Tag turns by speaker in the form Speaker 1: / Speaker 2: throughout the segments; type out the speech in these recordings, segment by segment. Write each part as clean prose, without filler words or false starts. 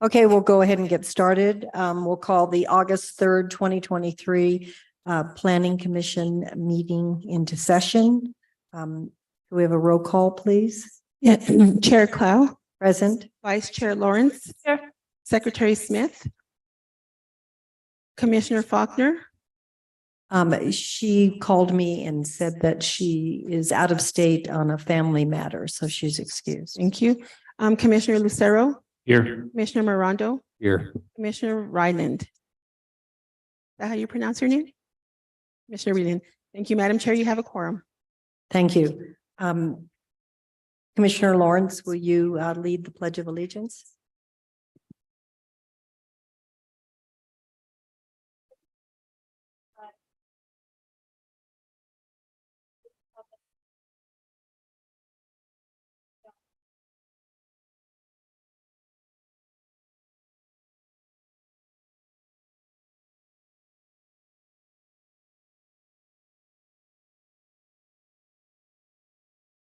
Speaker 1: Okay, we'll go ahead and get started. We'll call the August 3rd, 2023 Planning Commission meeting into session. Do we have a roll call, please?
Speaker 2: Yeah, Chair Clow,
Speaker 1: Present.
Speaker 2: Vice Chair Lawrence, Secretary Smith, Commissioner Faulkner.
Speaker 1: She called me and said that she is out of state on a family matter, so she's excused.
Speaker 2: Thank you. Commissioner Lucero,
Speaker 3: Here.
Speaker 2: Commissioner Morondo,
Speaker 3: Here.
Speaker 2: Commissioner Ryland. Is that how you pronounce your name? Commissioner Ryland. Thank you, Madam Chair. You have a quorum.
Speaker 1: Thank you. Commissioner Lawrence, will you lead the Pledge of Allegiance?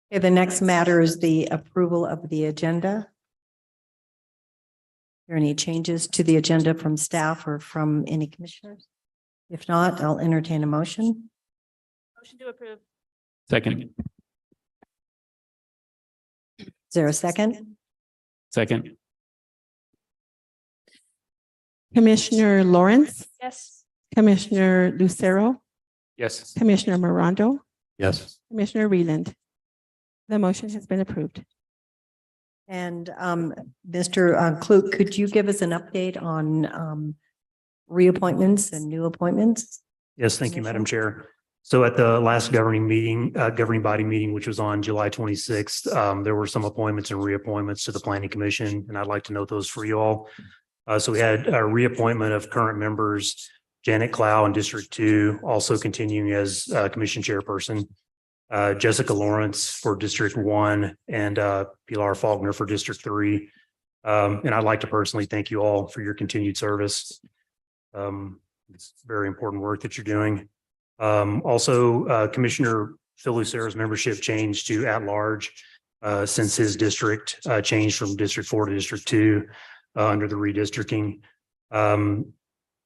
Speaker 1: Okay, the next matter is the approval of the agenda. Are there any changes to the agenda from staff or from any commissioners? If not, I'll entertain a motion.
Speaker 4: Motion to approve.
Speaker 3: Second.
Speaker 1: Is there a second?
Speaker 3: Second.
Speaker 2: Commissioner Lawrence,
Speaker 4: Yes.
Speaker 2: Commissioner Lucero,
Speaker 3: Yes.
Speaker 2: Commissioner Morondo,
Speaker 3: Yes.
Speaker 2: Commissioner Ryland. The motion has been approved.
Speaker 1: And Mr. Klug, could you give us an update on reappointments and new appointments?
Speaker 5: Yes, thank you, Madam Chair. So at the last governing body meeting, which was on July 26th, there were some appointments and reappointments to the Planning Commission, and I'd like to note those for you all. So we had a reappointment of current members, Janet Clow in District 2, also continuing as Commission Chairperson, Jessica Lawrence for District 1, and Pilar Faulkner for District 3. And I'd like to personally thank you all for your continued service. It's very important work that you're doing. Also, Commissioner Phil Lucero's membership changed to at-large since his district changed from District 4 to District 2 under the redistricting.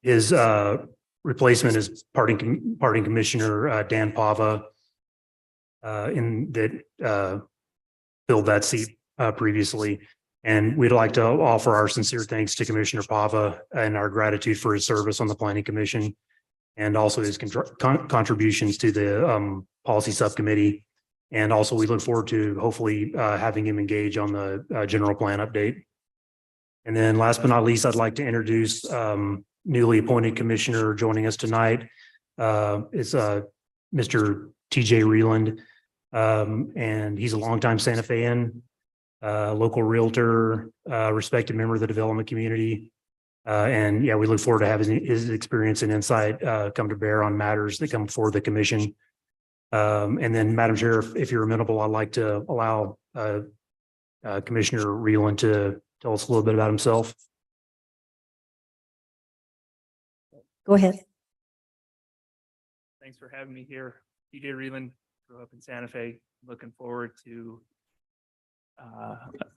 Speaker 5: His replacement is parting Commissioner Dan Pava, that filled that seat previously. And we'd like to offer our sincere thanks to Commissioner Pava and our gratitude for his service on the Planning Commission and also his contributions to the policy subcommittee. And also we look forward to hopefully having him engage on the general plan update. And then last but not least, I'd like to introduce newly appointed commissioner joining us tonight. It's Mr. TJ Ryland. And he's a longtime Santa Fean, local realtor, respected member of the development community. And yeah, we look forward to having his experience and insight come to bear on matters that come before the commission. And then, Madam Chair, if you're amenable, I'd like to allow Commissioner Ryland to tell us a little bit about himself.
Speaker 1: Go ahead.
Speaker 4: Thanks for having me here. TJ Ryland, grew up in Santa Fe. Looking forward to,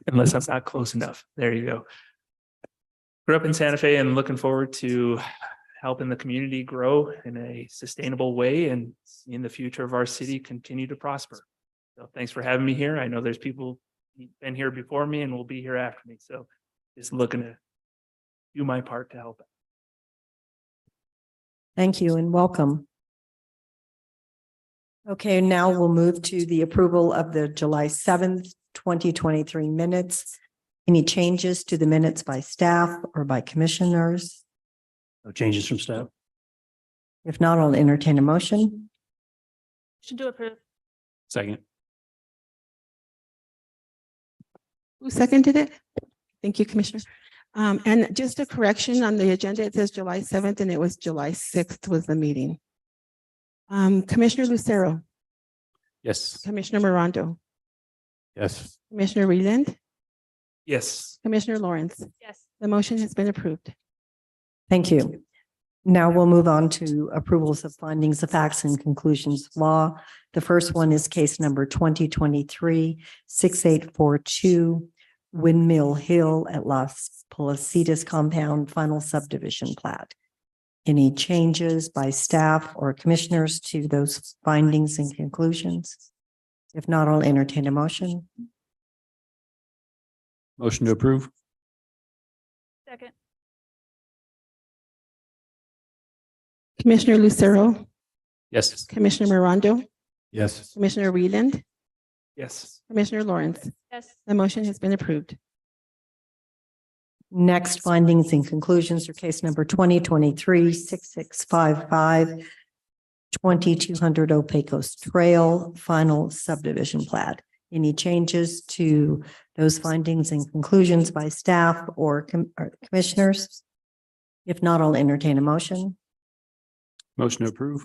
Speaker 4: unless I'm not close enough. There you go. Grew up in Santa Fe and looking forward to helping the community grow in a sustainable way and seeing the future of our city continue to prosper. So thanks for having me here. I know there's people who've been here before me and will be here after me. So just looking to do my part to help.
Speaker 1: Thank you and welcome. Okay, now we'll move to the approval of the July 7th, 2023 minutes. Any changes to the minutes by staff or by commissioners?
Speaker 5: No changes from staff.
Speaker 1: If not, I'll entertain a motion.
Speaker 4: Should do approve.
Speaker 3: Second.
Speaker 2: Who seconded it? Thank you, Commissioner. And just a correction on the agenda, it says July 7th and it was July 6th was the meeting. Commissioner Lucero,
Speaker 3: Yes.
Speaker 2: Commissioner Morondo,
Speaker 3: Yes.
Speaker 2: Commissioner Ryland,
Speaker 4: Yes.
Speaker 2: Commissioner Lawrence.
Speaker 4: Yes.
Speaker 2: The motion has been approved.
Speaker 1: Thank you. Now we'll move on to approvals of findings of facts and conclusions of law. The first one is case number 2023-6842, Windmill Hill at Las Palacitas Compound Final Subdivision Plat. Any changes by staff or commissioners to those findings and conclusions? If not, I'll entertain a motion.
Speaker 3: Motion to approve.
Speaker 6: Second.
Speaker 2: Commissioner Lucero,
Speaker 3: Yes.
Speaker 2: Commissioner Morondo,
Speaker 3: Yes.
Speaker 2: Commissioner Reland,
Speaker 4: Yes.
Speaker 2: Commissioner Lawrence.
Speaker 6: Yes.
Speaker 2: The motion has been approved.
Speaker 1: Next findings and conclusions are case number 2023-6655, 2200 Opecos Trail, final subdivision plat. Any changes to those findings and conclusions by staff or commissioners? If not, I'll entertain a motion.
Speaker 3: Motion to approve.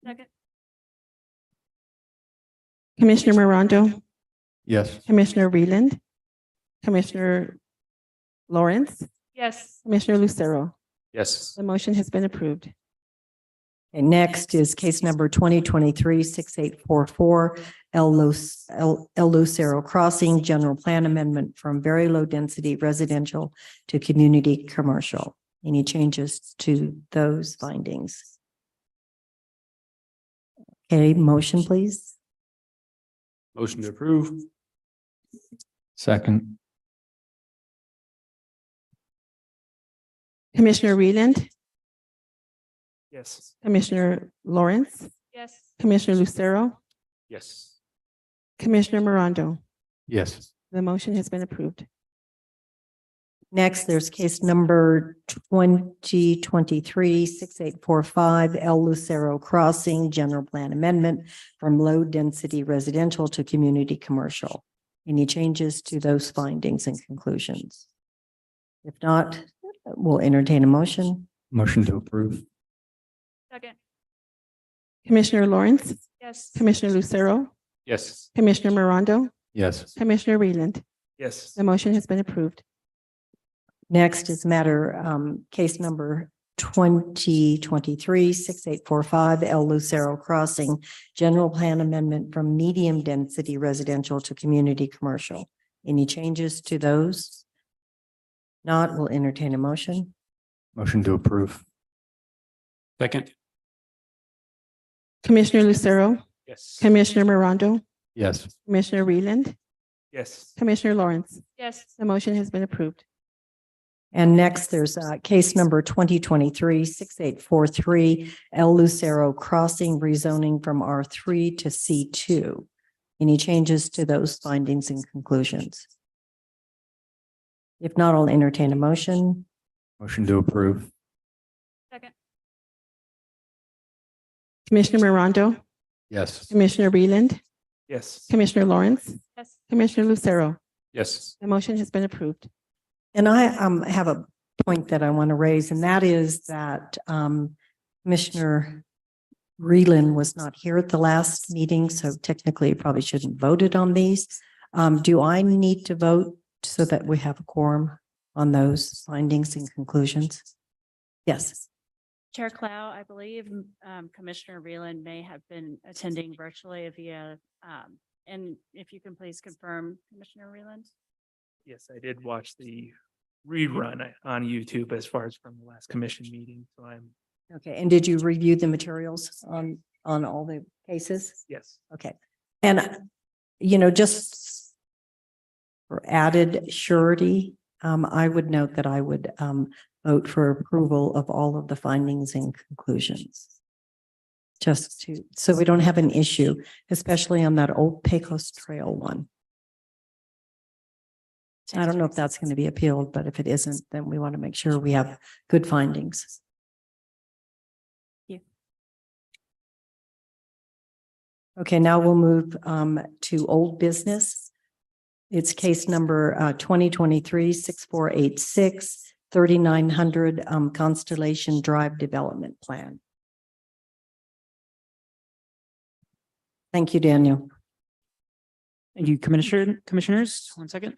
Speaker 6: Second.
Speaker 2: Commissioner Morondo,
Speaker 3: Yes.
Speaker 2: Commissioner Reland, Commissioner Lawrence,
Speaker 6: Yes.
Speaker 2: Commissioner Lucero.
Speaker 3: Yes.
Speaker 2: The motion has been approved.
Speaker 1: Okay, next is case number 2023-6844, El Lucero Crossing, general plan amendment from very low density residential to community commercial. Any changes to those findings? Okay, motion, please.
Speaker 3: Motion to approve. Second.
Speaker 2: Commissioner Reland,
Speaker 4: Yes.
Speaker 2: Commissioner Lawrence,
Speaker 6: Yes.
Speaker 2: Commissioner Lucero,
Speaker 3: Yes.
Speaker 2: Commissioner Morondo.
Speaker 3: Yes.
Speaker 2: The motion has been approved.
Speaker 1: Next, there's case number 2023-6845, El Lucero Crossing, general plan amendment from low density residential to community commercial. Any changes to those findings and conclusions? If not, we'll entertain a motion.
Speaker 3: Motion to approve.
Speaker 6: Second.
Speaker 2: Commissioner Lawrence,
Speaker 6: Yes.
Speaker 2: Commissioner Lucero,
Speaker 3: Yes.
Speaker 2: Commissioner Morondo,
Speaker 3: Yes.
Speaker 2: Commissioner Reland.
Speaker 4: Yes.
Speaker 2: The motion has been approved.
Speaker 1: Next is matter, case number 2023-6845, El Lucero Crossing, general plan amendment from medium density residential to community commercial. Any changes to those? Not, we'll entertain a motion.
Speaker 3: Motion to approve. Second.
Speaker 2: Commissioner Lucero,
Speaker 3: Yes.
Speaker 2: Commissioner Morondo,
Speaker 3: Yes.
Speaker 2: Commissioner Reland,
Speaker 4: Yes.
Speaker 2: Commissioner Lawrence.
Speaker 6: Yes.
Speaker 2: The motion has been approved.
Speaker 1: And next, there's case number 2023-6843, El Lucero Crossing rezoning from R3 to C2. Any changes to those findings and conclusions? If not, I'll entertain a motion.
Speaker 3: Motion to approve.
Speaker 6: Second.
Speaker 2: Commissioner Morondo,
Speaker 3: Yes.
Speaker 2: Commissioner Reland,
Speaker 4: Yes.
Speaker 2: Commissioner Lawrence,
Speaker 6: Yes.
Speaker 2: Commissioner Lucero.
Speaker 3: Yes.
Speaker 2: The motion has been approved.
Speaker 1: And I have a point that I want to raise, and that is that Commissioner Reland was not here at the last meeting, so technically you probably shouldn't voted on these. Do I need to vote so that we have a quorum on those findings and conclusions? Yes.
Speaker 7: Chair Clow, I believe Commissioner Reland may have been attending virtually via, and if you can please confirm, Commissioner Reland?
Speaker 4: Yes, I did watch the rerun on YouTube as far as from the last commission meeting. So I'm,
Speaker 1: Okay, and did you review the materials on all the cases?
Speaker 4: yes.
Speaker 1: Okay, and just for added surety, I would note that I would vote for approval of all of the findings and conclusions. So we don't have an issue, especially on that old Pecos Trail one. I don't know if that's going to be appealed, but if it isn't, then we want to make sure we have good findings. Okay, now we'll move to old business. It's case number 2023-6486, 3900 Constellation Drive Development Plan. Thank you, Daniel.
Speaker 8: Thank you, Commissioners. 1 second.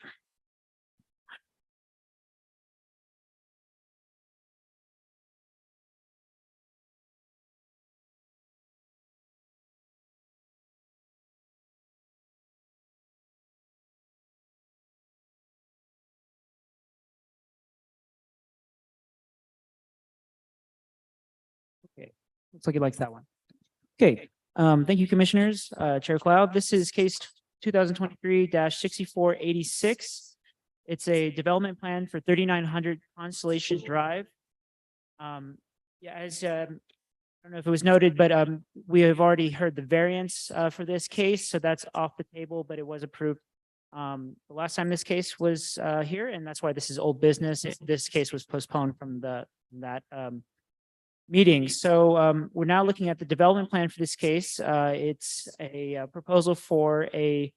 Speaker 8: Okay, looks like he likes that one. Okay, thank you, Commissioners. Chair Cloud, this is case 2023-6486. It's a development plan for 3900 Constellation Drive. Yeah, as I don't know if it was noted, but we have already heard the variance for this case, so that's off the table, but it was approved the last time this case was here, and that's why this is old business. This case was postponed from that meeting. So we're now looking at the development plan for this case. It's a proposal for a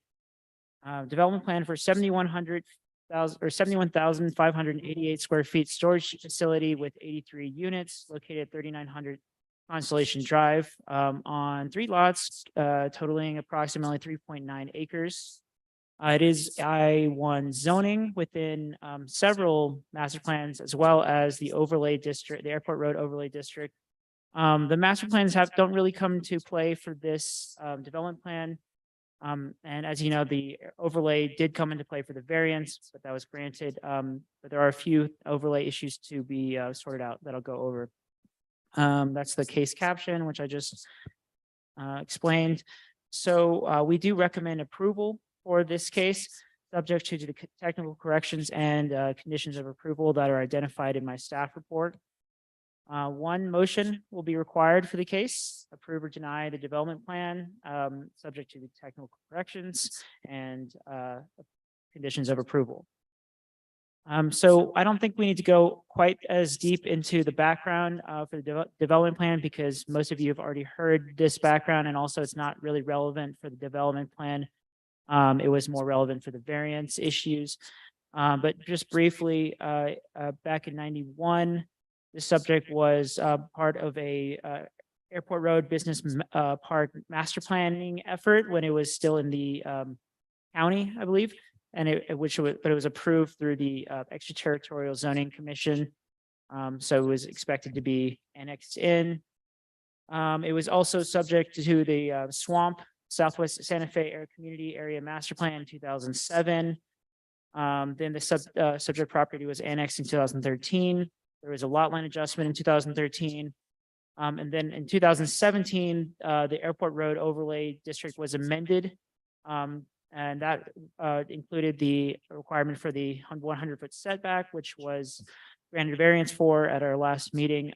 Speaker 8: development plan for 71,588 square feet storage facility with 83 units located at 3900 Constellation Drive on 3 lots totaling approximately 3.9 acres. It is I-1 zoning within several master plans, as well as the overlay district, the Airport Road Overlay District. The master plans don't really come to play for this development plan. And as you know, the overlay did come into play for the variance, but that was granted. But there are a few overlay issues to be sorted out that I'll go over. That's the case caption, which I just explained. So we do recommend approval for this case, subject to the technical corrections and conditions of approval that are identified in my staff report. One motion will be required for the case, approve or deny the development plan, subject to the technical corrections and conditions of approval. So I don't think we need to go quite as deep into the background for the development plan, because most of you have already heard this background, and also it's not really relevant for the development plan. It was more relevant for the variance issues. But just briefly, back in 91, the subject was part of a Airport Road Business Park master planning effort when it was still in the county, I believe, and it was approved through the Extraterritorial Zoning Commission. So it was expected to be annexed in. It was also subject to the Swamp Southwest Santa Fe Community Area Master Plan in 2007. Then the subject property was annexed in 2013. There was a lot line adjustment in 2013. And then in 2017, the Airport Road Overlay District was amended. And that included the requirement for the 100-foot setback, which was granted variance for at our last meeting.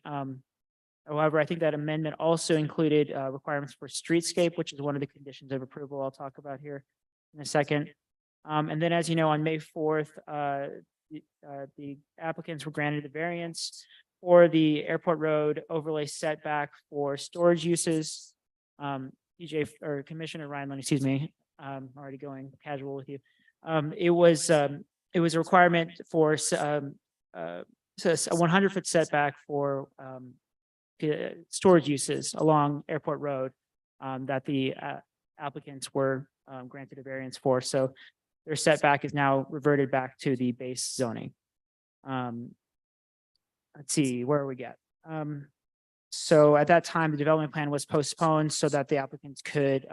Speaker 8: However, I think that amendment also included requirements for streetscape, which is one of the conditions of approval I'll talk about here in a second. And then, as you know, on May 4th, the applicants were granted the variance for the Airport Road Overlay setback for storage uses. DJ or Commissioner Rhineland, excuse me, I'm already going casual with you. It was a requirement for so a 100-foot setback for storage uses along Airport Road that the applicants were granted a variance for. So their setback is now reverted back to the base zoning. Let's see, where are we at? So at that time, the development plan was postponed so that the applicants could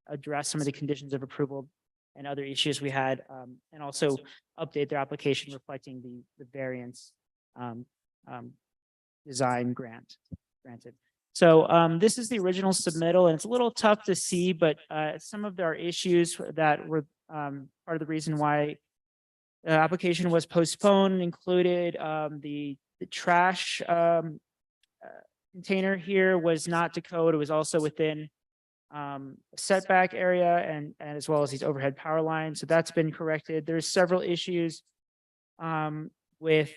Speaker 8: address some of the conditions of approval and other issues we had, and also update their application reflecting the variance design granted. So this is the original submittal, and it's a little tough to see, but some of our issues that were part of the reason why the application was postponed included the trash container here was not to code. It was also within setback area and as well as these overhead power lines. So that's been corrected. There's several issues with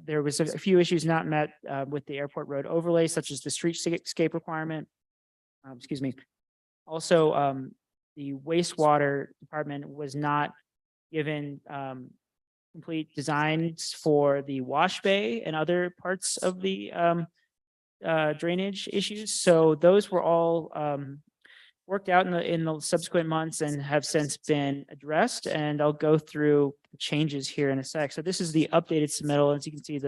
Speaker 8: there was a few issues not met with the Airport Road Overlay, such as the streetscape requirement. Excuse me. Also, the wastewater department was not given complete designs for the wash bay and other parts of the drainage issues. So those were all worked out in the subsequent months and have since been addressed. And I'll go through the changes here in a sec. So this is the updated submittal. As you can see,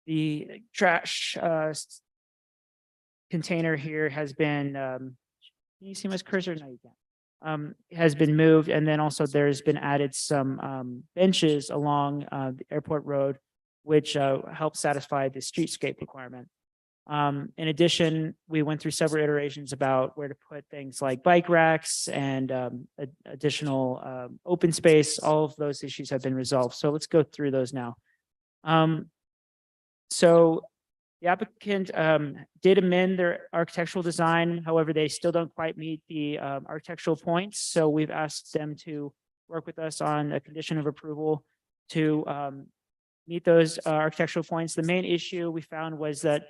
Speaker 8: the trash container here has been, can you see my cursor? No, you can't. Has been moved. And then also there's been added some benches along the Airport Road which helps satisfy the streetscape requirement. In addition, we went through several iterations about where to put things like bike racks and additional open space. All of those issues have been resolved. So let's go through those now. So the applicant did amend their architectural design. However, they still don't quite meet the architectural points. So we've asked them to work with us on a condition of approval to meet those architectural points. The main issue we found was that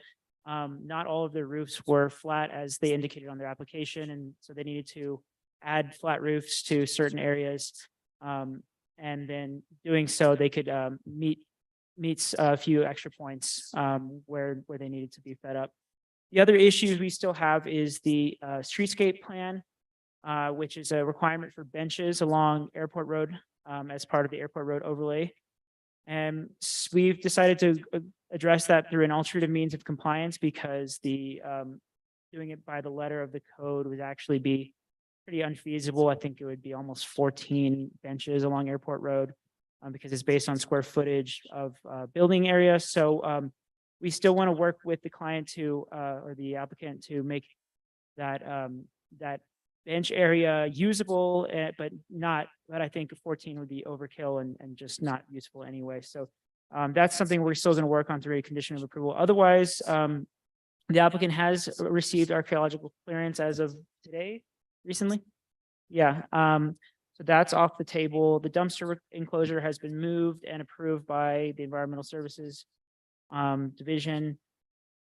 Speaker 8: not all of their roofs were flat as they indicated on their application. And so they needed to add flat roofs to certain areas. And then doing so, they could meets a few extra points where they needed to be fed up. The other issues we still have is the streetscape plan, which is a requirement for benches along Airport Road as part of the Airport Road overlay. And we've decided to address that through an alternative means of compliance because the doing it by the letter of the code would actually be pretty unfeasible. I think it would be almost 14 benches along Airport Road because it's based on square footage of building area. So we still want to work with the client to or the applicant to make that that bench area usable, but I think 14 would be overkill and just not useful anyway. So that's something we're still going to work on through a condition of approval. Otherwise, the applicant has received archaeological clearance as of today, recently. Yeah, so that's off the table. The dumpster enclosure has been moved and approved by the Environmental Services Division.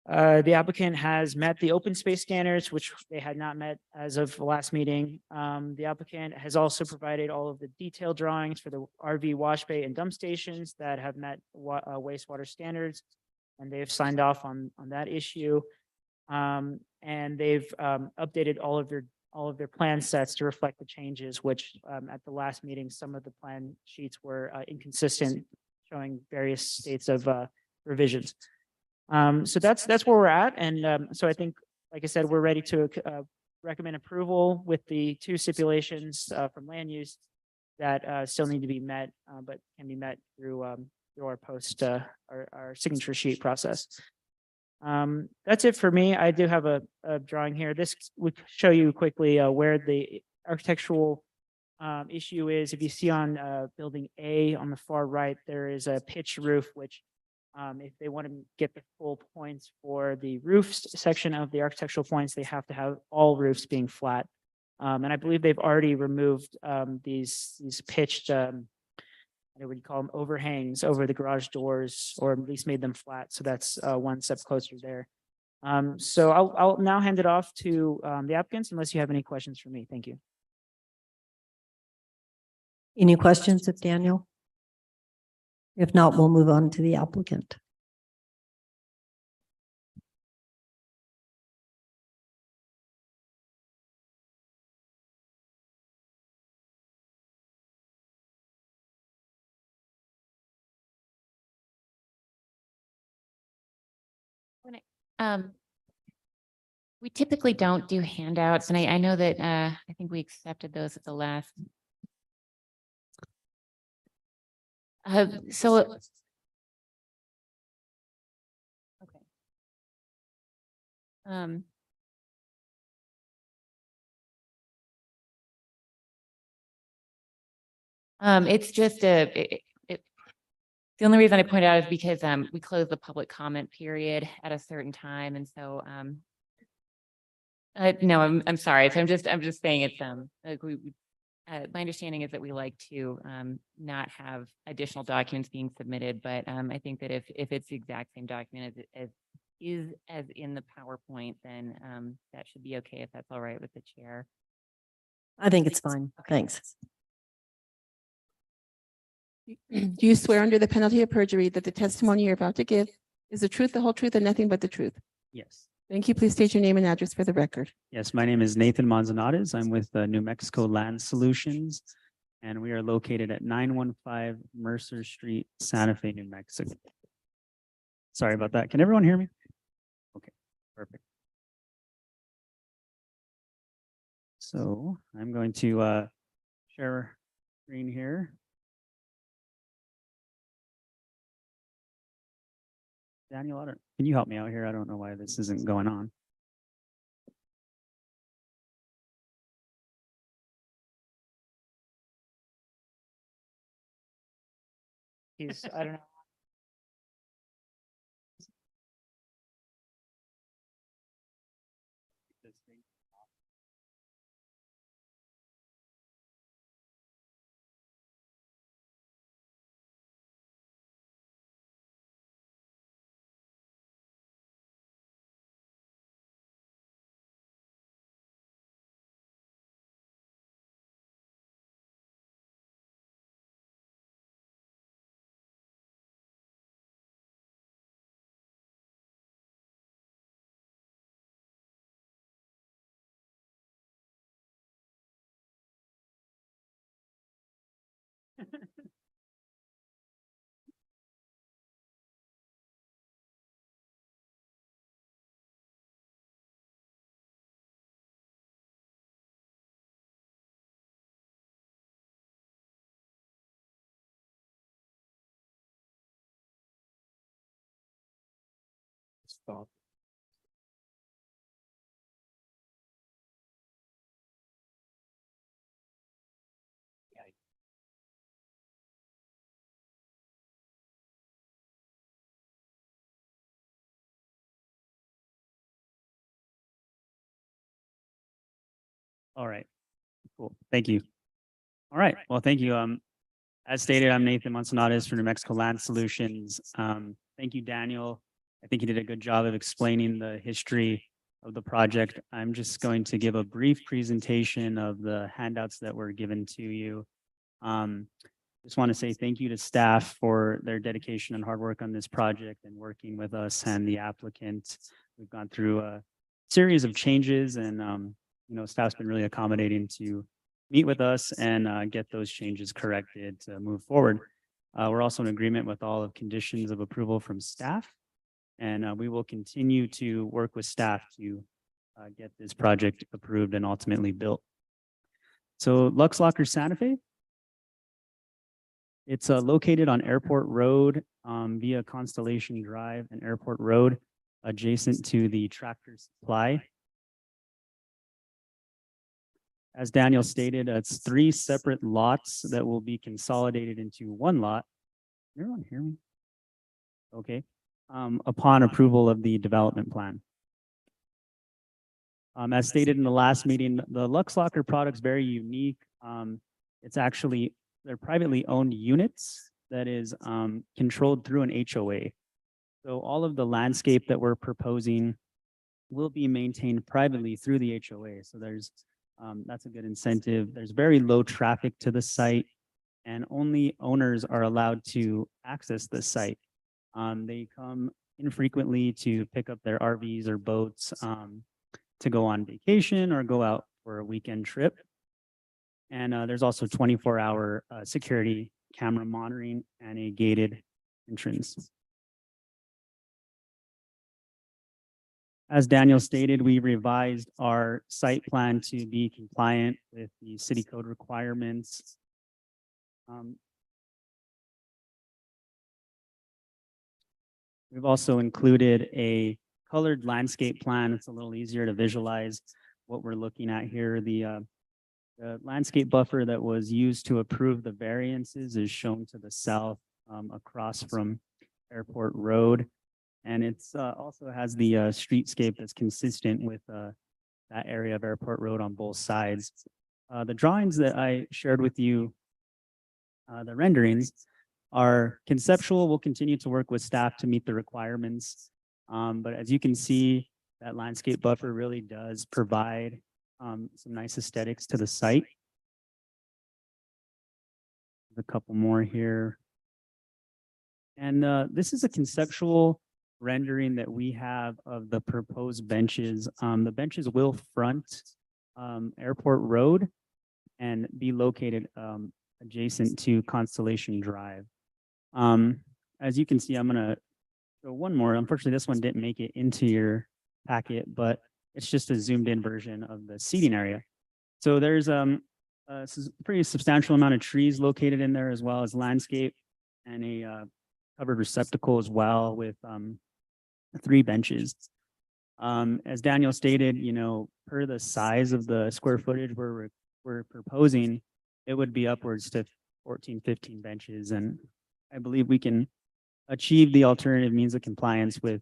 Speaker 8: The applicant has met the open space standards, which they had not met as of the last meeting. The applicant has also provided all of the detailed drawings for the RV wash bay and dump stations that have met wastewater standards, and they've signed off on that issue. And they've updated all of their plan sets to reflect the changes, which at the last meeting, some of the plan sheets were inconsistent, showing various states of revisions. So that's where we're at. And so I think, like I said, we're ready to recommend approval with the two stipulations from land use that still need to be met, but can be met through our our signature sheet process. That's it for me. I do have a drawing here. This would show you quickly where the architectural issue is. If you see on building A on the far right, there is a pitched roof, which if they want to get the full points for the roof section of the architectural points, they have to have all roofs being flat. And I believe they've already removed these pitched, what would you call them, overhangs over the garage doors, or at least made them flat. So that's one step closer there. So I'll now hand it off to the applicants unless you have any questions for me. Thank you.
Speaker 1: Any questions of Daniel? If not, we'll move on to the applicant.
Speaker 9: We typically don't do handouts, and I know that I think we accepted those at the last. So okay. It's just the only reason I point out is because we closed the public comment period at a certain time, and so no, I'm sorry. So I'm just saying it's like my understanding is that we like to not have additional documents being submitted, but I think that if it's the exact same document as in the PowerPoint, then that should be okay if that's all right with the chair.
Speaker 1: I think it's fine. Thanks.
Speaker 2: Do you swear under the penalty of perjury that the testimony you're about to give is the truth, the whole truth, and nothing but the truth?
Speaker 10: Yes.
Speaker 2: Thank you. Please state your name and address for the record.
Speaker 10: Yes, my name is Nathan Manzanares. I'm with New Mexico Land Solutions, and we are located at 915 Mercer Street, Santa Fe, New Mexico. Sorry about that. Can everyone hear me? Okay, perfect. So I'm going to share screen here. Daniel, can you help me out here? I don't know why this isn't going on.
Speaker 8: I don't know.
Speaker 3: Stop.
Speaker 10: All right, cool. Thank you. All right, well, thank you. As stated, I'm Nathan Manzanares from New Mexico Land Solutions. Thank you, Daniel. I think you did a good job of explaining the history of the project. I'm just going to give a brief presentation of the handouts that were given to you. Just want to say thank you to staff for their dedication and hard work on this project and working with us and the applicant. We've gone through a series of changes and staff's been really accommodating to meet with us and get those changes corrected to move forward. We're also in agreement with all of conditions of approval from staff. And we will continue to work with staff to get this project approved and ultimately built. So Lux Locker Santa Fe. It's located on Airport Road via Constellation Drive and Airport Road, adjacent to the Tractor Supply. As Daniel stated, it's 3 separate lots that will be consolidated into one lot. Can everyone hear me? Okay. Upon approval of the development plan. As stated in the last meeting, the Lux Locker product's very unique. It's actually, they're privately owned units that is controlled through an HOA. So all of the landscape that we're proposing will be maintained privately through the HOA. So that's a good incentive. There's very low traffic to the site and only owners are allowed to access the site. They come infrequently to pick up their RVs or boats to go on vacation or go out for a weekend trip. And there's also 24-hour security camera monitoring and a gated entrance. As Daniel stated, we revised our site plan to be compliant with the city code requirements. We've also included a colored landscape plan. It's a little easier to visualize what we're looking at here. The landscape buffer that was used to approve the variances is shown to the south across from Airport Road. And it's also has the streetscape that's consistent with that area of Airport Road on both sides. The drawings that I shared with you, the renderings, are conceptual. We'll continue to work with staff to meet the requirements. But as you can see, that landscape buffer really does provide some nice aesthetics to the site. There's a couple more here. And this is a conceptual rendering that we have of the proposed benches. The benches will front Airport Road and be located adjacent to Constellation Drive. As you can see, I'm gonna show one more. Unfortunately, this one didn't make it into your packet, but it's just a zoomed in version of the seating area. So there's a pretty substantial amount of trees located in there, as well as landscape and a covered receptacle as well with 3 benches. As Daniel stated, you know, per the size of the square footage we're proposing, it would be upwards to 14, 15 benches. And I believe we can achieve the alternative means of compliance with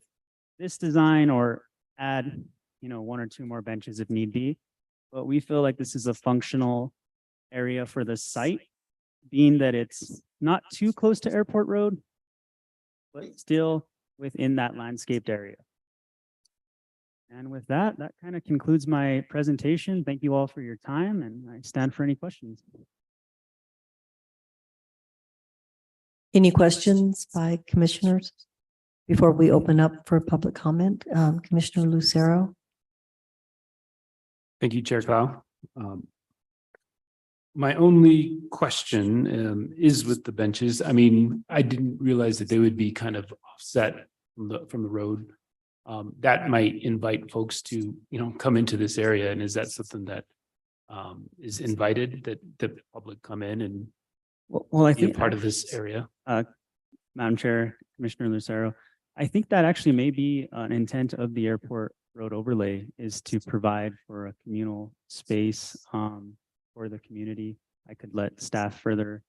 Speaker 10: this design or add, you know, 1 or 2 more benches if need be. But we feel like this is a functional area for the site, being that it's not too close to Airport Road, but still within that landscaped area. And with that, that kind of concludes my presentation. Thank you all for your time, and I stand for any questions.
Speaker 1: Any questions by commissioners before we open up for public comment? Commissioner Lucero?
Speaker 3: Thank you, Chair Clow. My only question is with the benches. I mean, I didn't realize that they would be kind of offset from the road. That might invite folks to, you know, come into this area. And is that something that is invited, that the public come in and
Speaker 10: Well, I
Speaker 3: be a
Speaker 10: think
Speaker 3: part of this area?
Speaker 10: Madam Chair, Commissioner Lucero, I think that actually may be an intent of the airport road overlay, is to provide for a communal space for the community. I could let staff further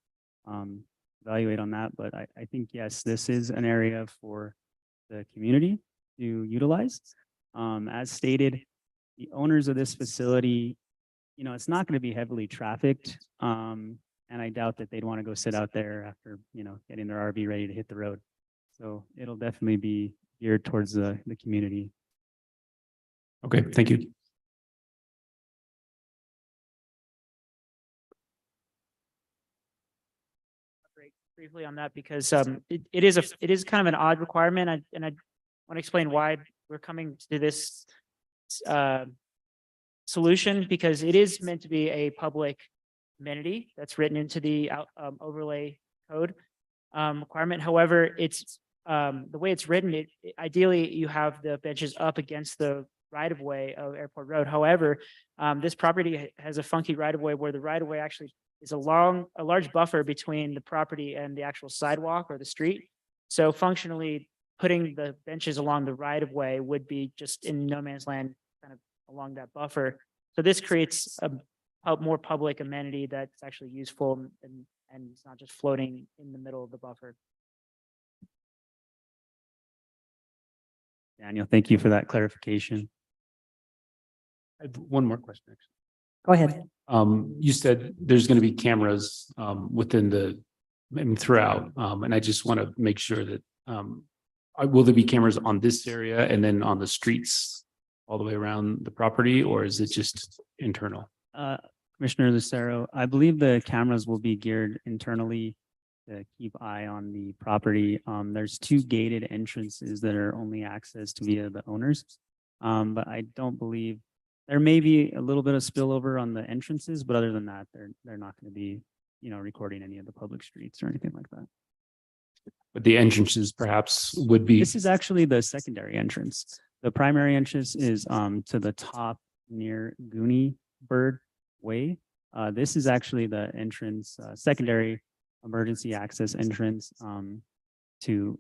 Speaker 10: evaluate on that, but I think, yes, this is an area for the community to utilize. As stated, the owners of this facility, you know, it's not going to be heavily trafficked. And I doubt that they'd want to go sit out there after, you know, getting their RV ready to hit the road. So it'll definitely be geared towards the community.
Speaker 3: Okay, thank you.
Speaker 8: Briefly on that, because it is kind of an odd requirement, and I want to explain why we're coming to this solution, because it is meant to be a public amenity that's written into the overlay code requirement. However, it's the way it's written, ideally you have the benches up against the right of way of Airport Road. However, this property has a funky right of way where the right of way actually is a large buffer between the property and the actual sidewalk or the street. So functionally, putting the benches along the right of way would be just in no man's land, kind of along that buffer. So this creates a more public amenity that's actually useful, and it's not just floating in the middle of the buffer.
Speaker 10: Daniel, thank you for that clarification.
Speaker 3: I have one more question, actually.
Speaker 1: Go ahead.
Speaker 3: You said there's going to be cameras within throughout, and I just want to make sure that will there be cameras on this area and then on the streets all the way around the property, or is it just internal?
Speaker 10: Commissioner Lucero, I believe the cameras will be geared internally to keep eye on the property. There's 2 gated entrances that are only accessed via the owners. But I don't believe, there may be a little bit of spillover on the entrances, but other than that, they're not going to be, you know, recording any of the public streets or anything like that.
Speaker 3: But the entrances perhaps would be.
Speaker 10: This is actually the secondary entrance. The primary entrance is to the top near Goonie Bird Way. This is actually the entrance, secondary emergency access entrance to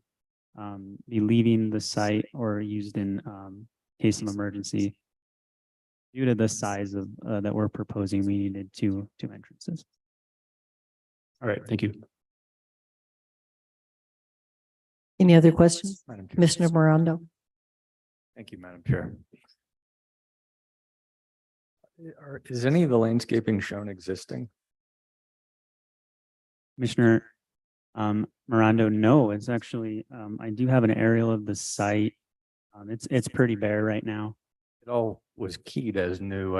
Speaker 10: be leaving the site or used in case of emergency. Due to the size of that we're proposing, we needed two entrances.
Speaker 3: All right, thank you.
Speaker 1: Any other questions?
Speaker 3: Madam Chair.
Speaker 1: Commissioner Morondo?
Speaker 11: Thank you, Madam Chair. Is any of the landscaping shown existing?
Speaker 10: Commissioner Morondo, no, it's actually, I do have an aerial of the site. It's pretty bare right now.
Speaker 11: It all was keyed as new.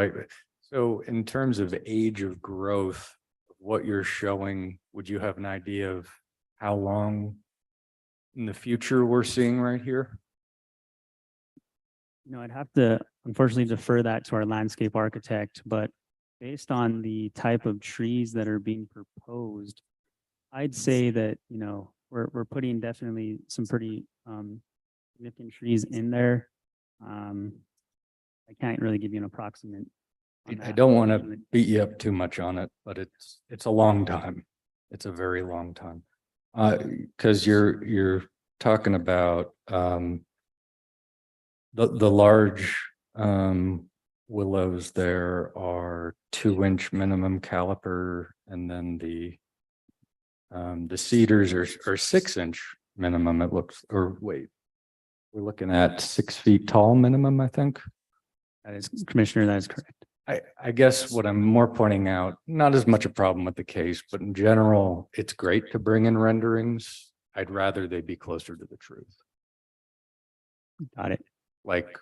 Speaker 11: So in terms of age of growth, what you're showing, would you have an idea of how long in the future we're seeing right here?
Speaker 10: You know, I'd have to unfortunately defer that to our landscape architect, but based on the type of trees that are being proposed, I'd say that, you know, we're putting definitely some pretty significant trees in there. I can't really give you an approximate.
Speaker 11: I don't want to beat you up too much on it, but it's a long time. It's a very long time. Because you're talking about The large willows there are 2-inch minimum caliper, and then the cedars are 6-inch minimum, it looks, or wait. We're looking at 6 feet tall minimum, I think.
Speaker 10: That is, Commissioner, that is correct.
Speaker 11: I guess what I'm more pointing out, not as much a problem with the case, but in general, it's great to bring in renderings. I'd rather they be closer to the truth,
Speaker 10: Got it.
Speaker 11: like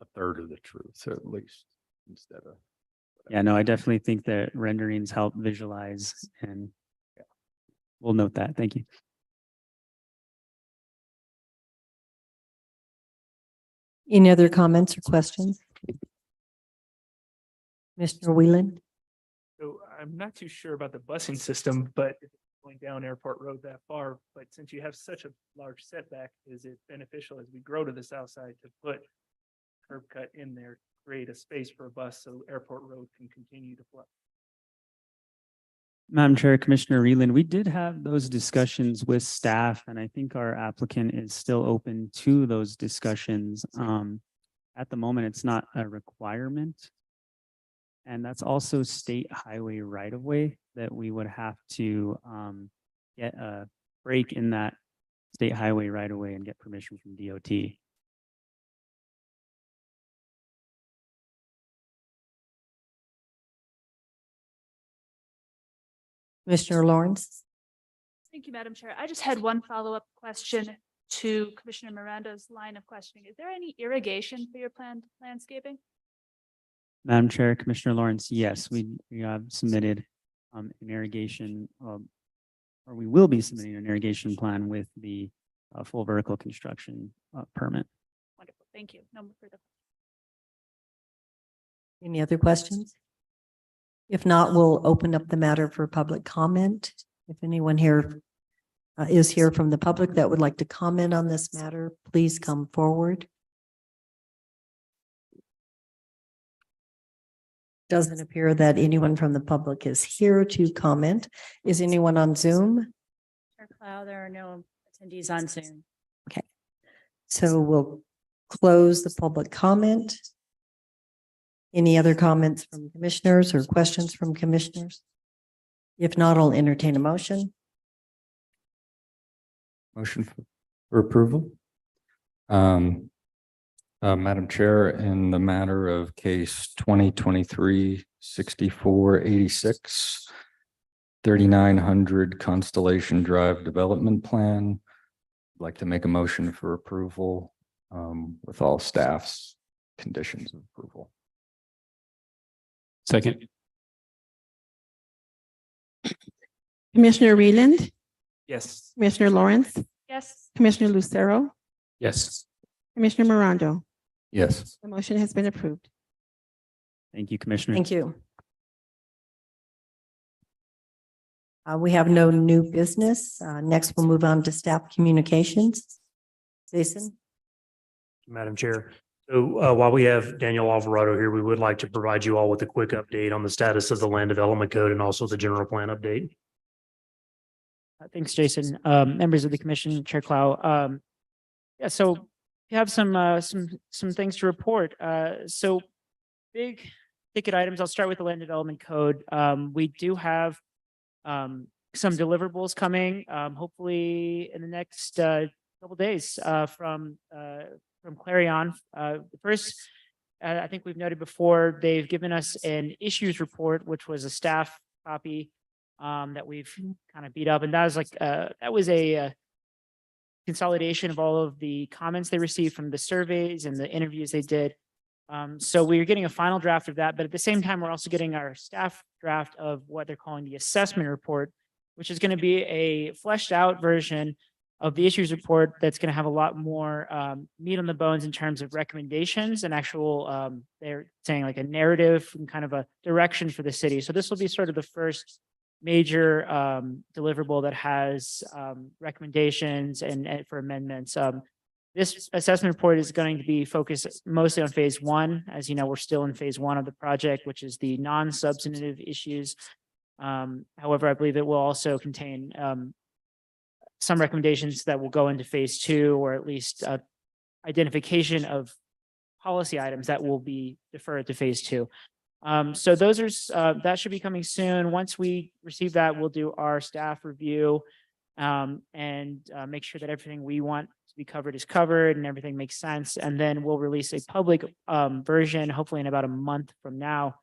Speaker 11: a third of the truth, at least, instead of.
Speaker 10: Yeah, no, I definitely think that renderings help visualize and we'll note that. Thank you.
Speaker 1: Any other comments or questions? Mr. Whelan?
Speaker 4: So I'm not too sure about the busing system, but if it's going down Airport Road that far, but since you have such a large setback, is it beneficial as we grow to the south side to put curb cut in there, create a space for a bus so Airport Road can continue to flow?
Speaker 10: Madam Chair, Commissioner Reland, we did have those discussions with staff, and I think our applicant is still open to those discussions. At the moment, it's not a requirement. And that's also state highway right of way that we would have to get a break in that state highway right of way and get permission from DOT.
Speaker 1: Commissioner Lawrence?
Speaker 6: Thank you, Madam Chair. I just had one follow-up question to Commissioner Miranda's line of questioning. Is there any irrigation for your planned landscaping?
Speaker 10: Madam Chair, Commissioner Lawrence, yes, we have submitted an irrigation, or we will be submitting an irrigation plan with the full vertical construction permit.
Speaker 6: Wonderful. Thank you. No more further.
Speaker 1: Any other questions? If not, we'll open up the matter for public comment. If anyone here is here from the public that would like to comment on this matter, please come forward. Doesn't appear that anyone from the public is here to comment. Is anyone on Zoom?
Speaker 7: Chair Clow, there are no attendees on Zoom.
Speaker 1: So we'll close the public comment. Any other comments from commissioners or questions from commissioners? If not, I'll entertain a motion.
Speaker 11: Motion for approval. Madam Chair, in the matter of case 2023-6486, 3900 Constellation Drive Development Plan, I'd like to make a motion for approval with all staff's conditions of approval.
Speaker 3: Second.
Speaker 2: Commissioner Reland,
Speaker 4: Yes.
Speaker 2: Commissioner Lawrence,
Speaker 6: Yes.
Speaker 2: Commissioner Lucero,
Speaker 3: Yes.
Speaker 2: Commissioner Morondo.
Speaker 11: Yes.
Speaker 2: The motion has been approved.
Speaker 10: Thank you, Commissioner.
Speaker 1: Thank you. We have no new business. Next, we'll move on to staff communications. Jason?
Speaker 5: Madam Chair. So while we have Daniel Alvarado here, we would like to provide you all with a quick update on the status of the land development code and also the general plan update.
Speaker 8: Thanks, Jason. Members of the commission, Chair Clow. Yeah, so we have some things to report. So big ticket items. I'll start with the land development code. We do have some deliverables coming, hopefully in the next couple days from Clarion. First, I think we've noted before, they've given us an issues report, which was a staff copy that we've kind of beat up. And that was a consolidation of all of the comments they received from the surveys and the interviews they did. So we're getting a final draft of that, but at the same time, we're also getting our staff draft of what they're calling the assessment report, which is going to be a fleshed out version of the issues report that's going to have a lot more meat on the bones in terms of recommendations and actual, they're saying like a narrative and kind of a direction for the city. So this will be sort of the first major deliverable that has recommendations and for amendments. This assessment report is going to be focused mostly on phase one. As you know, we're still in phase one of the project, which is the non-substantive issues. However, I believe it will also contain some recommendations that will go into phase two, or at least identification of policy items that will be deferred to phase two. So those are, that should be coming soon. Once we receive that, we'll do our staff review and make sure that everything we want to be covered is covered and everything makes sense. And then we'll release a public version, hopefully in about a month from now,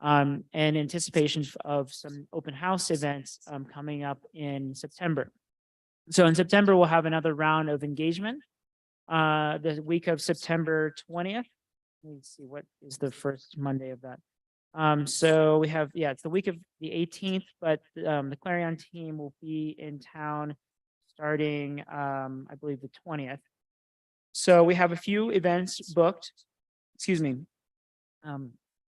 Speaker 8: and anticipation of some open house events coming up in September. So in September, we'll have another round of engagement. The week of September 20th. Let me see, what is the first Monday of that? So we have, it's the week of the 18th, but the Clarion team will be in town starting, I believe, the 20th. So we have a few events booked. Excuse me.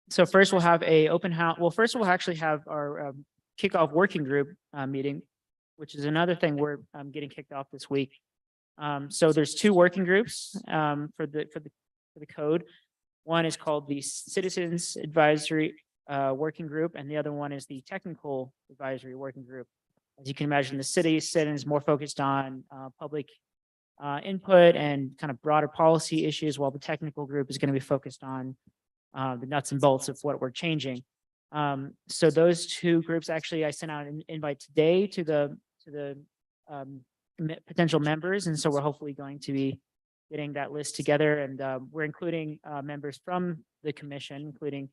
Speaker 8: So first we'll have a open house. Well, first we'll actually have our kickoff working group meeting, which is another thing we're getting kicked off this week. So there's two working groups for the code. One is called the Citizens Advisory Working Group, and the other one is the Technical Advisory Working Group. As you can imagine, the citizen is more focused on public input and kind of broader policy issues, while the technical group is going to be focused on the nuts and bolts of what we're changing. So those two groups, actually, I sent out an invite today to the potential members, and so we're hopefully going to be getting that list together, and we're including members from the commission, including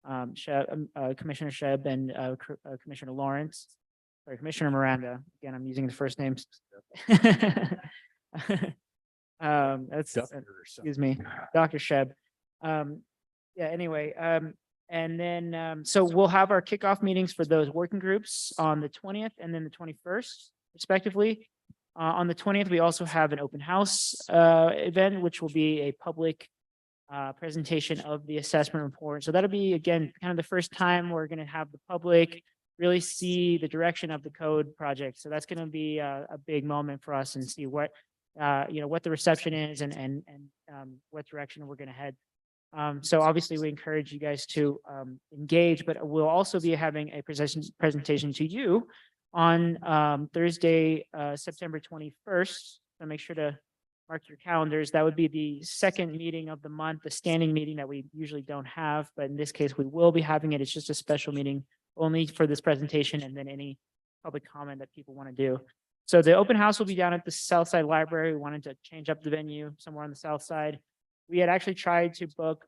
Speaker 8: Commissioner Sheb and Commissioner Lawrence, sorry, Commissioner Miranda. Again, I'm using the first names. Excuse me, Dr. Sheb. Anyway, and then so we'll have our kickoff meetings for those working groups on the 20th and then the 21st, respectively. On the 20th, we also have an open house event, which will be a public presentation of the assessment report. So that'll be, again, kind of the first time we're going to have the public really see the direction of the code project. So that's going to be a big moment for us, and see what what the reception is and what direction we're going to head. So obviously we encourage you guys to engage, but we'll also be having a presentation to you on Thursday, September 21st. So make sure to mark your calendars. That would be the second meeting of the month, the standing meeting that we usually don't have, but in this case, we will be having it. It's just a special meeting only for this presentation and then any public comment that people want to do. So the open house will be down at the Southside Library. We wanted to change up the venue somewhere on the south side. We had actually tried to book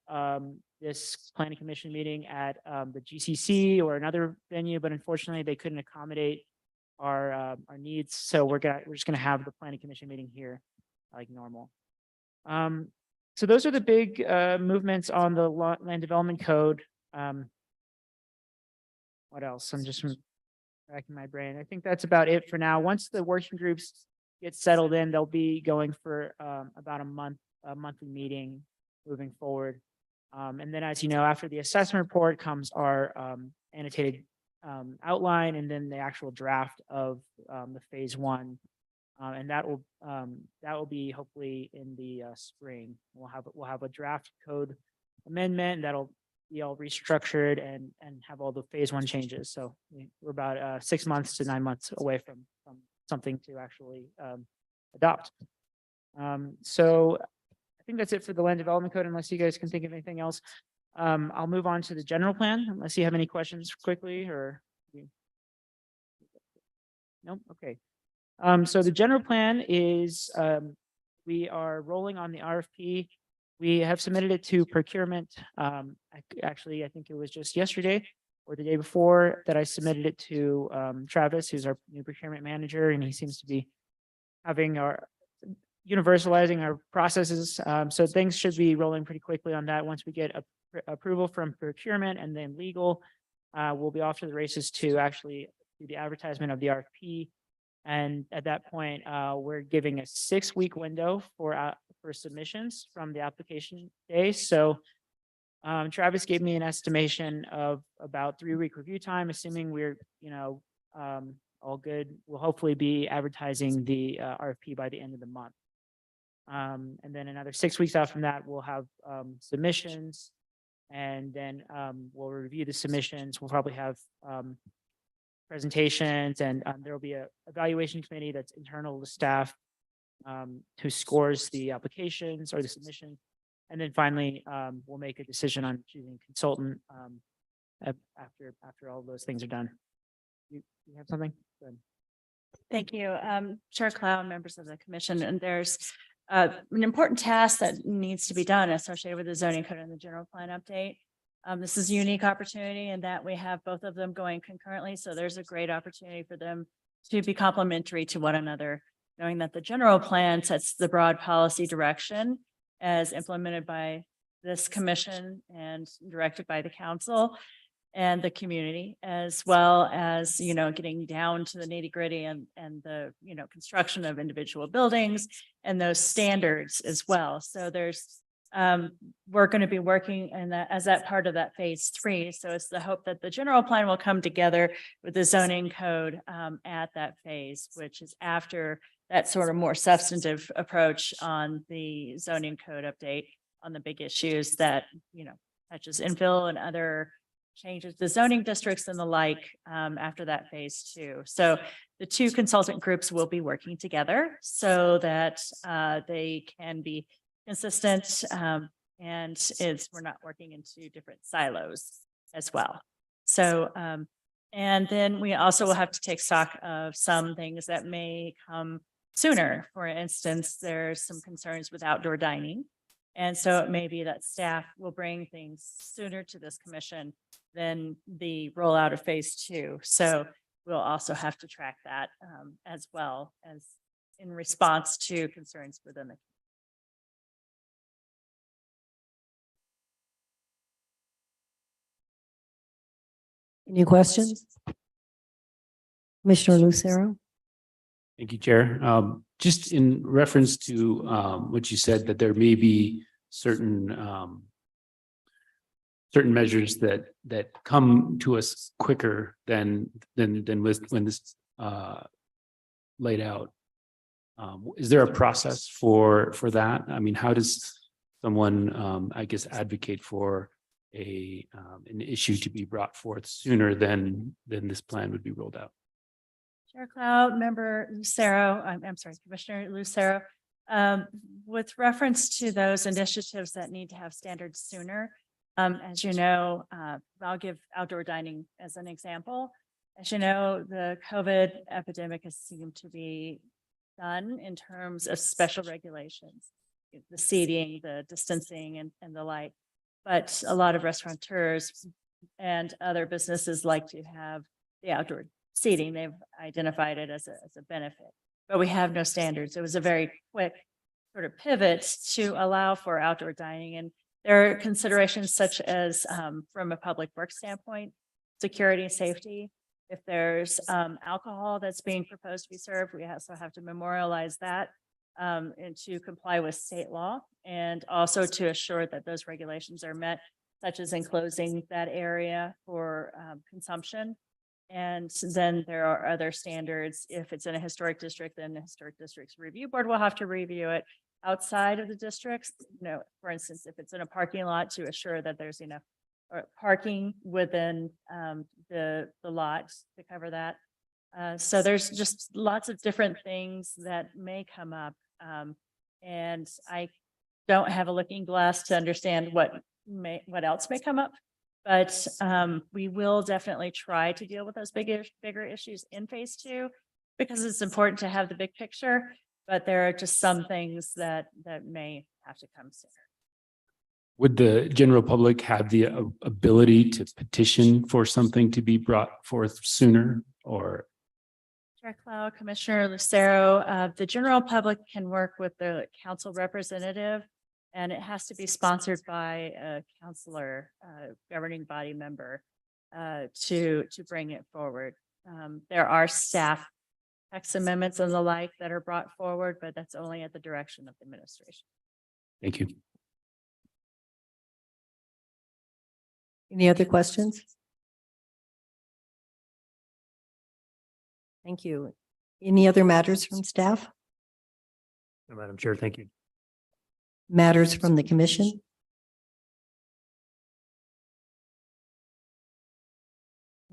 Speaker 8: this planning commission meeting at the GCC or another venue, but unfortunately they couldn't accommodate our needs. So we're just gonna have the planning commission meeting here like normal. So those are the big movements on the land development code. What else? I'm just racking my brain. I think that's about it for now. Once the working groups get settled in, they'll be going for about a monthly meeting moving forward. And then, as you know, after the assessment report comes our annotated outline, and then the actual draft of the phase one. And that will be hopefully in the spring. We'll have a draft code amendment that'll be all restructured and have all the phase one changes. So we're about 6 months to 9 months away from something to actually adopt. So I think that's it for the land development code, unless you guys can think of anything else. I'll move on to the general plan, unless you have any questions quickly or. Nope, okay. So the general plan is, we are rolling on the RFP. We have submitted it to procurement. Actually, I think it was just yesterday or the day before that I submitted it to Travis, who's our new procurement manager, and he seems to be having universalizing our processes. So things should be rolling pretty quickly on that. Once we get approval from procurement and then legal, we'll be off to the races to actually do the advertisement of the RFP. And at that point, we're giving a 6-week window for submissions from the application day. So Travis gave me an estimation of about 3-week review time, assuming we're, all good. We'll hopefully be advertising the RFP by the end of the month. And then another 6 weeks out from that, we'll have submissions, and then we'll review the submissions. We'll probably have presentations, and there will be a evaluation committee that's internal to staff. who scores the applications or the submission. And then finally, we'll make a decision on choosing consultant after all those things are done. You have something? Good.
Speaker 7: Thank you, Chair Clow, members of the commission. And there's an important task that needs to be done associated with the zoning code and the general plan update. This is a unique opportunity in that we have both of them going concurrently. So there's a great opportunity for them to be complementary to one another, knowing that the general plan sets the broad policy direction as implemented by this commission and directed by the council and the community, as well as, getting down to the nitty gritty and the, construction of individual buildings and those standards as well. So we're going to be working in that as that part of that phase 3. So it's the hope that the general plan will come together with the zoning code at that phase, which is after that sort of more substantive approach on the zoning code update on the big issues that, such as infill and other changes to zoning districts and the like after that phase 2. So the two consultant groups will be working together so that they can be consistent and we're not working into different silos as well. So and then we also will have to take stock of some things that may come sooner. For instance, there's some concerns with outdoor dining. And so it may be that staff will bring things sooner to this commission than the rollout of phase 2. So we'll also have to track that as well as in response to concerns within the.
Speaker 1: Any questions? Commissioner Lucero?
Speaker 3: Thank you, Chair. Just in reference to what you said, that there may be certain measures that come to us quicker than when this laid out. Is there a process for that? I mean, how does someone, advocate for an issue to be brought forth sooner than this plan would be rolled out?
Speaker 7: Chair Cloud, Member Lucero, I'm sorry, Commissioner Lucero, with reference to those initiatives that need to have standards sooner, as you know, I'll give outdoor dining as an example. As you know, the COVID epidemic has seemed to be done in terms of special regulations, the seating, the distancing and the like. But a lot of restaurateurs and other businesses like to have the outdoor seating. They've identified it as a benefit, but we have no standards. It was a very quick sort of pivot to allow for outdoor dining. And there are considerations such as from a public works standpoint, security and safety. If there's alcohol that's being proposed to be served, we also have to memorialize that and to comply with state law, and also to assure that those regulations are met, such as enclosing that area for consumption. And then there are other standards. If it's in a historic district, then the historic district's review board will have to review it. Outside of the districts, for instance, if it's in a parking lot, to assure that there's enough parking within the lot to cover that. So there's just lots of different things that may come up. And I don't have a looking glass to understand what else may come up. But we will definitely try to deal with those bigger issues in phase 2, because it's important to have the big picture. But there are just some things that may have to come sooner.
Speaker 3: Would the general public have the ability to petition for something to be brought forth sooner, or?
Speaker 7: Chair Clow, Commissioner Lucero, the general public can work with the council representative, and it has to be sponsored by a councilor, governing body member, to bring it forward. There are staff text amendments and the like that are brought forward, but that's only at the direction of the administration.
Speaker 3: Thank you.
Speaker 1: Any other questions? Thank you. Any other matters from staff?
Speaker 5: No, Madam Chair, thank you.
Speaker 1: Matters from the commission?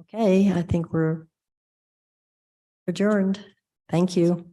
Speaker 1: Okay, I think we're adjourned. Thank you.